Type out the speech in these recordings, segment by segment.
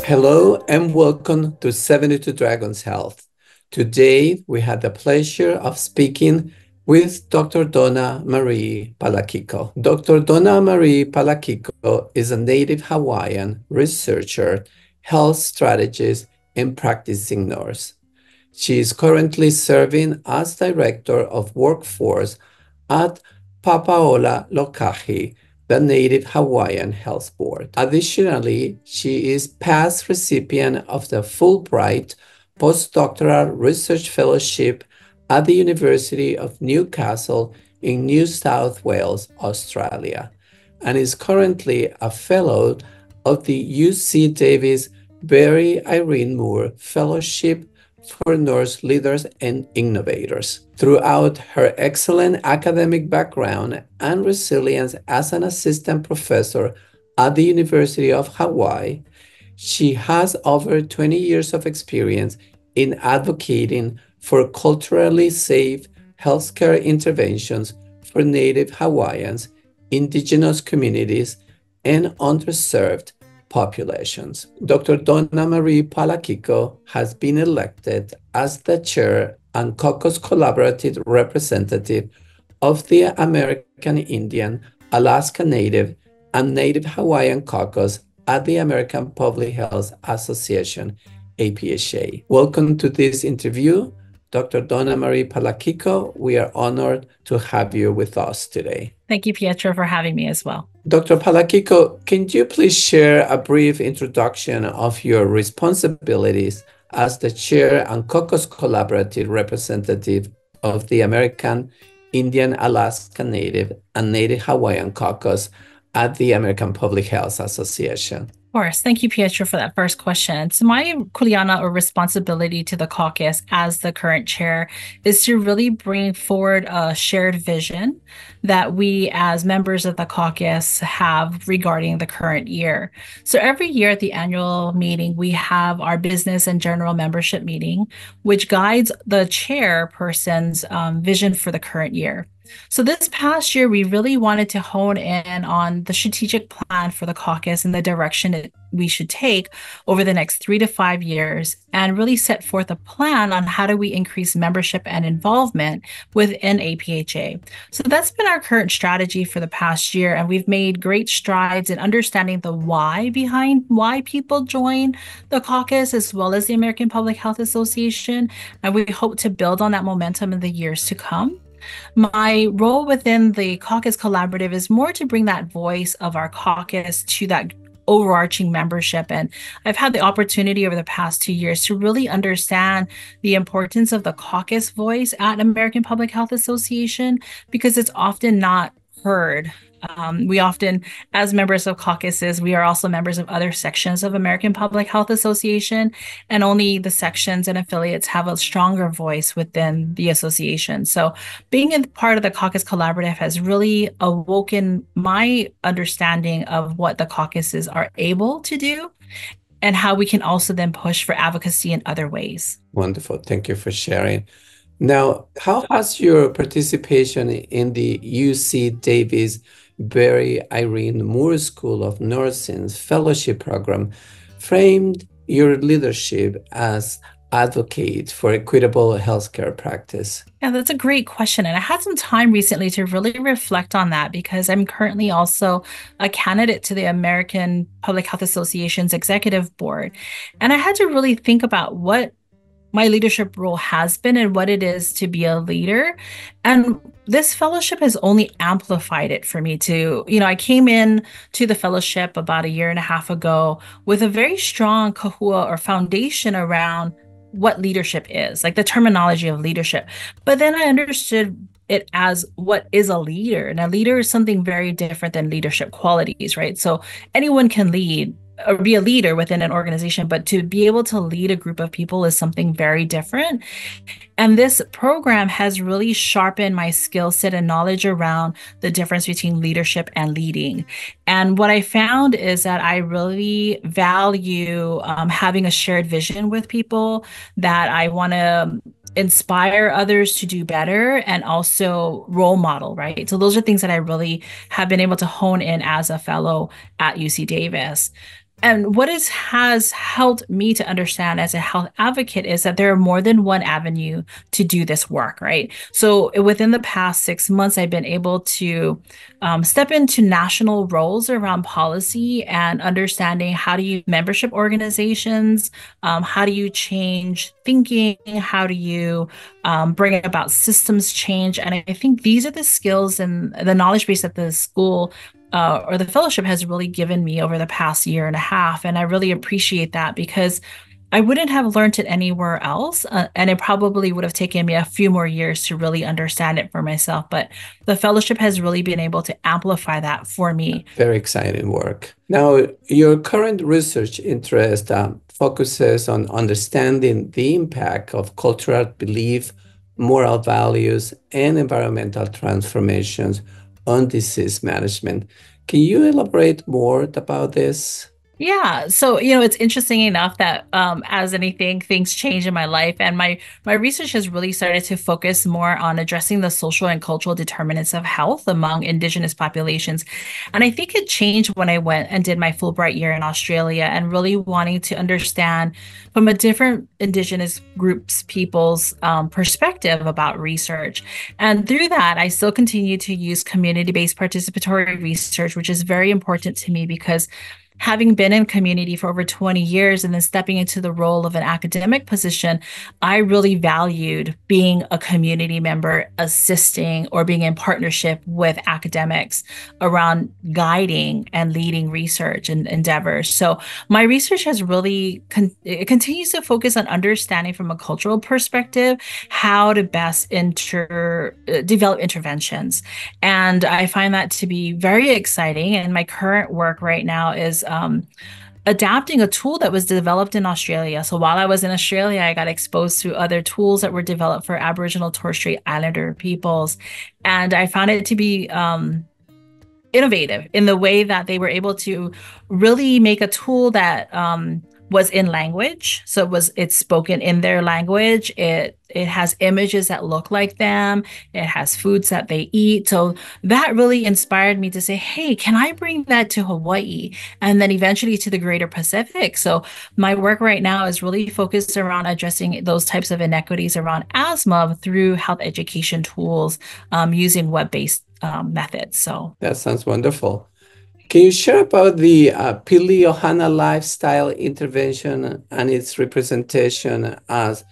Hello and welcome to 72 Dragons Health. Today, we had the pleasure of speaking with Dr. Donna-Marie Palakiko. Dr. Donna-Marie Palakiko is a native Hawaiian researcher, health strategist, and practicing nurse. She is currently serving as Director of Workforce at Papaola Lōkahi, the Native Hawaiian Health Board. Additionally, she is past recipient of the Fulbright Postdoctoral Research Fellowship at the University of Newcastle in New South Wales, Australia, and is currently a fellow of the UC Davis Barry Irene Moore Fellowship for Nurse Leaders and Innovators. Throughout her excellent academic background and resilience as an assistant professor at the University of Hawai'i, she has over 20 years of experience in advocating for culturally safe healthcare interventions for Native Hawaiians, Indigenous communities, and underserved populations. Dr. Donna-Marie Palakiko has been elected as the chair and caucus collaborative representative of the American Indian, Alaska Native, and Native Hawaiian caucus at the American Public Health Association, APHA. Welcome to this interview, Dr. Donna-Marie Palakiko. We are honored to have you with us today. Thank you, Pietro, for having me as well. Dr. Palakiko, can you please share a brief introduction of your responsibilities as the chair and caucus collaborative representative of the American Indian, Alaska Native, and Native Hawaiian caucus at the American Public Health Association? Of course. Thank you, Pietro, for that first question. So my kuleana or responsibility to the caucus as the current chair is to really bring forward a shared vision that we as members of the caucus have regarding the current year. So every year at the annual meeting, we have our business and general membership meeting, which guides the chairperson's vision for the current year. So this past year, we really wanted to hone in on the strategic plan for the caucus and the direction that we should take over the next 3 to 5 years, and really set forth a plan on how do we increase membership and involvement within APHA. So that's been our current strategy for the past year, and we've made great strides in understanding the why behind why people join the caucus, as well as the American Public Health Association, and we hope to build on that momentum in the years to come. My role within the caucus collaborative is more to bring that voice of our caucus to that overarching membership. And I've had the opportunity over the past 2 years to really understand the importance of the caucus voice at American Public Health Association, because it's often not heard. We often, as members of caucuses, we are also members of other sections of American Public Health Association, and only the sections and affiliates have a stronger voice within the association. So being a part of the caucus collaborative has really awoken my understanding of what the caucuses are able to do and how we can also then push for advocacy in other ways. Wonderful. Thank you for sharing. Now, how has your participation in the UC Davis Barry Irene Moore School of Nursing's fellowship program framed your leadership as advocate for equitable healthcare practice? Yeah, that's a great question. And I had some time recently to really reflect on that, because I'm currently also a candidate to the American Public Health Association's executive board. And I had to really think about what my leadership role has been and what it is to be a leader. And this fellowship has only amplified it for me to, I came in to the fellowship about 1.5 years ago with a very strong kahua or foundation around what leadership is, like the terminology of leadership. But then I understood it as what is a leader. And a leader is something very different than leadership qualities, right? So anyone can lead or be a leader within an organization, but to be able to lead a group of people is something very different. And this program has really sharpened my skill set and knowledge around the difference between leadership and leading. And what I found is that I really value having a shared vision with people, that I want to inspire others to do better, and also role model, right? So those are things that I really have been able to hone in as a fellow at UC Davis. And what has helped me to understand as a health advocate is that there are more than one avenue to do this work, right? So within the past 6 months, I've been able to step into national roles around policy and understanding how do you membership organizations, how do you change thinking, how do you bring about systems change. And I think these are the skills and the knowledge base that the school or the fellowship has really given me over the past year and a half. And I really appreciate that because I wouldn't have learned it anywhere else. And it probably would have taken me a few more years to really understand it for myself. But the fellowship has really been able to amplify that for me. Very exciting work. Now, your current research interest focuses on understanding the impact of cultural belief, moral values, and environmental transformations on disease management. Can you elaborate more about this? Yeah. So, it's interesting enough that as anything, things change in my life. And my research has really started to focus more on addressing the social and cultural determinants of health among Indigenous populations. And I think it changed when I went and did my Fulbright year in Australia and really wanting to understand from a different Indigenous groups, people's perspective about research. And through that, I still continue to use community-based participatory research, which is very important to me because having been in community for over 20 years and then stepping into the role of an academic position, I really valued being a community member, assisting or being in partnership with academics around guiding and leading research and endeavors. So my research has really, it continues to focus on understanding from a cultural perspective how to best develop interventions. And I find that to be very exciting. And my current work right now is adapting a tool that was developed in Australia. So while I was in Australia, I got exposed to other tools that were developed for Aboriginal Torres Strait Islander peoples. And I found it to be innovative in the way that they were able to really make a tool that was in language. So it's spoken in their language. It has images that look like them. It has foods that they eat. So that really inspired me to say, hey, can I bring that to Hawaii and then eventually to the greater Pacific? So my work right now is really focused around addressing those types of inequities around asthma through health education tools using web-based methods. So that sounds wonderful. Can you share about the Pili lifestyle intervention and its representation as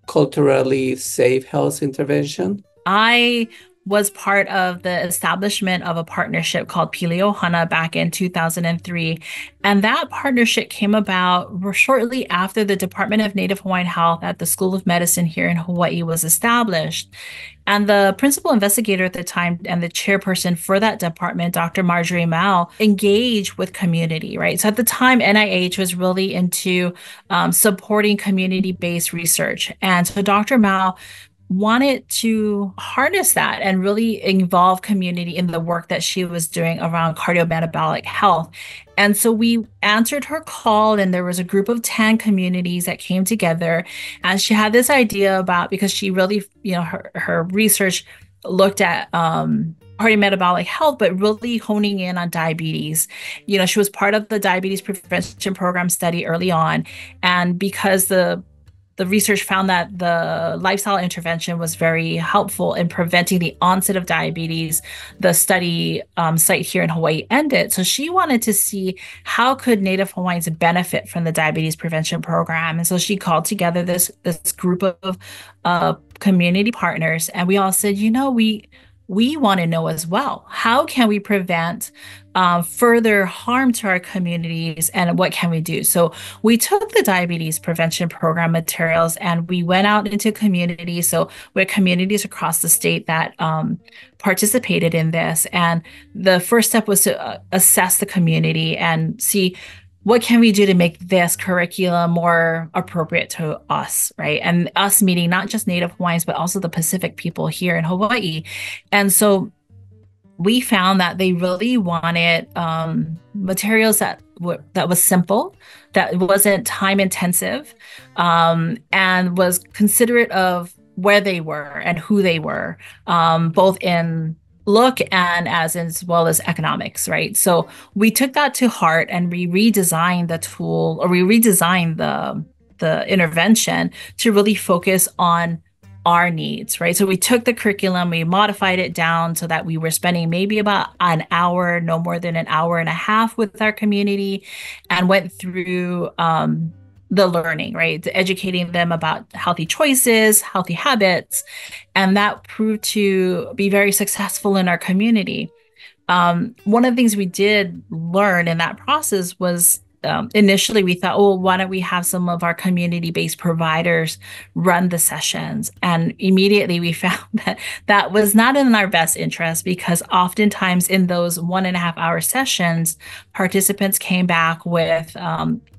culturally safe health intervention? I was part of the establishment of a partnership called Pili back in 2003. And that partnership came about shortly after the Department of Native Hawaiian Health at the School of Medicine here in Hawaii was established. And the principal investigator at the time and the chairperson for that department, Dr. Marjorie Mao, engaged with community, right? So at the time, NIH was really into supporting community-based research. And so Dr. Mao wanted to harness that and really involve community in the work that she was doing around cardiometabolic health. And so we answered her call, and there was a group of 10 communities that came together. And she had this idea about, because she really, her research looked at cardiometabolic health, but really honing in on diabetes. She was part of the diabetes prevention program study early on. And because the research found that the lifestyle intervention was very helpful in preventing the onset of diabetes, the study site here in Hawaii ended. So she wanted to see how could Native Hawaiians benefit from the diabetes prevention program. And so she called together this group of community partners, and we all said, we want to know as well, how can we prevent further harm to our communities, and what can we do? So we took the diabetes prevention program materials and we went out into communities. So we had communities across the state that participated in this. And the first step was to assess the community and see, what can we do to make this curriculum more appropriate to us, right? And us meaning not just Native Hawaiians, but also the Pacific people here in Hawaii. And so we found that they really wanted materials that was simple, that wasn't time intensive, and was considerate of where they were and who they were, both in look and as well as economics, right? So we took that to heart and we redesigned the tool, or we redesigned the intervention to really focus on our needs, right? So we took the curriculum, we modified it down so that we were spending maybe about an hour, no more than an hour and a half with our community, and went through the learning, right? Educating them about healthy choices, healthy habits, and that proved to be very successful in our community. One of the things we did learn in that process was initially we thought, oh, why don't we have some of our community-based providers run the sessions? And immediately we found that that was not in our best interest, because oftentimes in those 1.5 hour sessions, participants came back with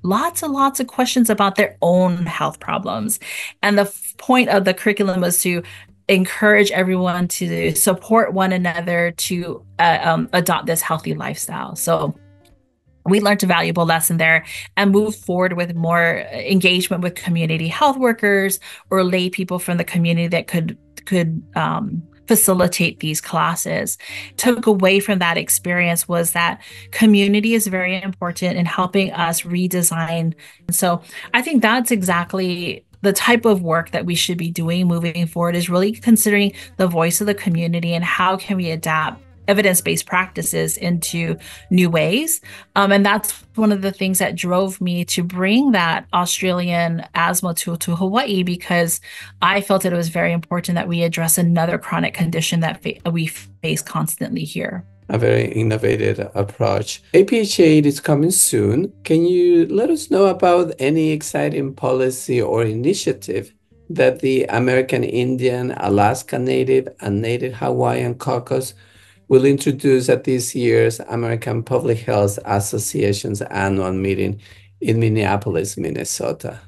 lots and lots of questions about their own health problems. And the point of the curriculum was to encourage everyone to support one another to adopt this healthy lifestyle. So we learned a valuable lesson there and moved forward with more engagement with community health workers or lay people from the community that could facilitate these classes. Took away from that experience was that community is very important in helping us redesign. And so I think that's exactly the type of work that we should be doing moving forward, is really considering the voice of the community and how can we adapt evidence-based practices into new ways. And that's one of the things that drove me to bring that Australian asthma tool to Hawaii, because I felt that it was very important that we address another chronic condition that we face constantly here. A very innovative approach. APH8 is coming soon. Can you let us know about any exciting policy or initiative that the American Indian, Alaska Native, and Native Hawaiian Caucus will introduce at this year's American Public Health Association's annual meeting in Minneapolis, Minnesota?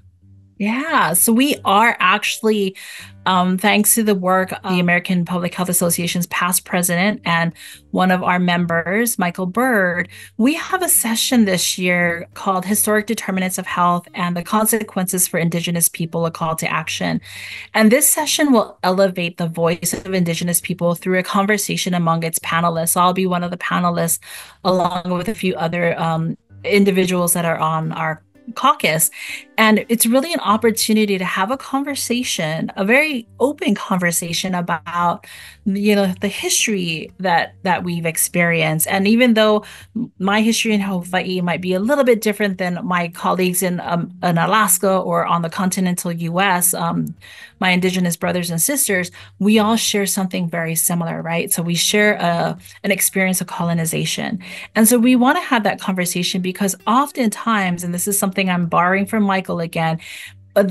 Yeah, so we are actually, thanks to the work of the American Public Health Association's past president and one of our members, Michael Bird, we have a session this year called Historic Determinants of Health and the Consequences for Indigenous People, a Call to Action. And this session will elevate the voice of Indigenous people through a conversation among its panelists. I'll be one of the panelists, along with a few other individuals that are on our caucus. And it's really an opportunity to have a conversation, a very open conversation about, the history that we've experienced. And even though my history in Hawaii might be a little bit different than my colleagues in Alaska or on the continental US, my Indigenous brothers and sisters, we all share something very similar, right? So we share an experience of colonization. And so we want to have that conversation because oftentimes, and this is something I'm borrowing from Michael again,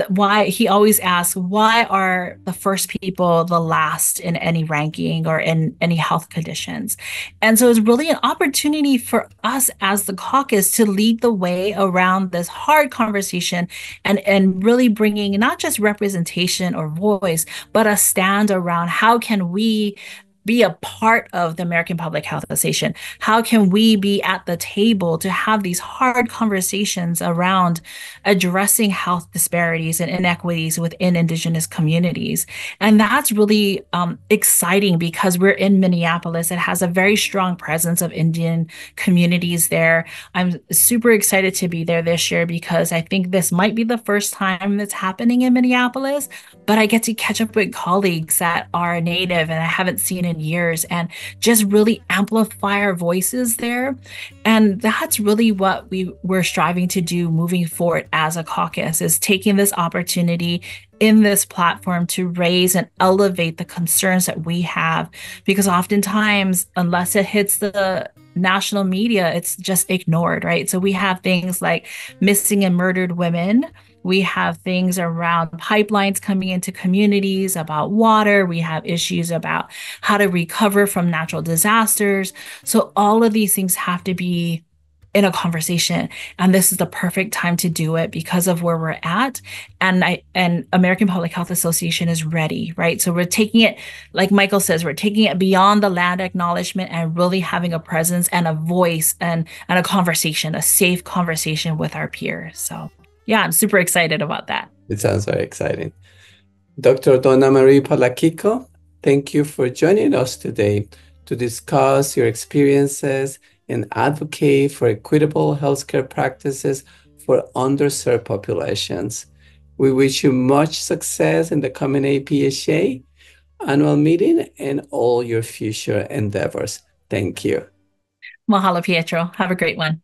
why he always asks, why are the first people the last in any ranking or in any health conditions? And so it's really an opportunity for us as the caucus to lead the way around this hard conversation and really bringing not just representation or voice, but a stand around how can we be a part of the American Public Health Association? How can we be at the table to have these hard conversations around addressing health disparities and inequities within Indigenous communities? And that's really exciting because we're in Minneapolis. It has a very strong presence of Indian communities there. I'm super excited to be there this year because I think this might be the first time that's happening in Minneapolis, but I get to catch up with colleagues that are Native and I haven't seen in years and just really amplify our voices there. And that's really what we're striving to do moving forward as a caucus, is taking this opportunity in this platform to raise and elevate the concerns that we have, because oftentimes, unless it hits the national media, it's just ignored, right? So we have things like missing and murdered women. We have things around pipelines coming into communities, about water. We have issues about how to recover from natural disasters. So all of these things have to be in a conversation. And this is the perfect time to do it because of where we're at. And American Public Health Association is ready, right? So we're taking it, like Michael says, we're taking it beyond the land acknowledgement and really having a presence and a voice and a conversation, a safe conversation with our peers. So yeah, I'm super excited about that. It sounds very exciting. Dr. Donna-Marie Palakiko, thank you for joining us today to discuss your experiences and advocate for equitable healthcare practices for underserved populations. We wish you much success in the coming APHA annual meeting and all your future endeavors. Thank you. Mahalo, Pietro. Have a great one.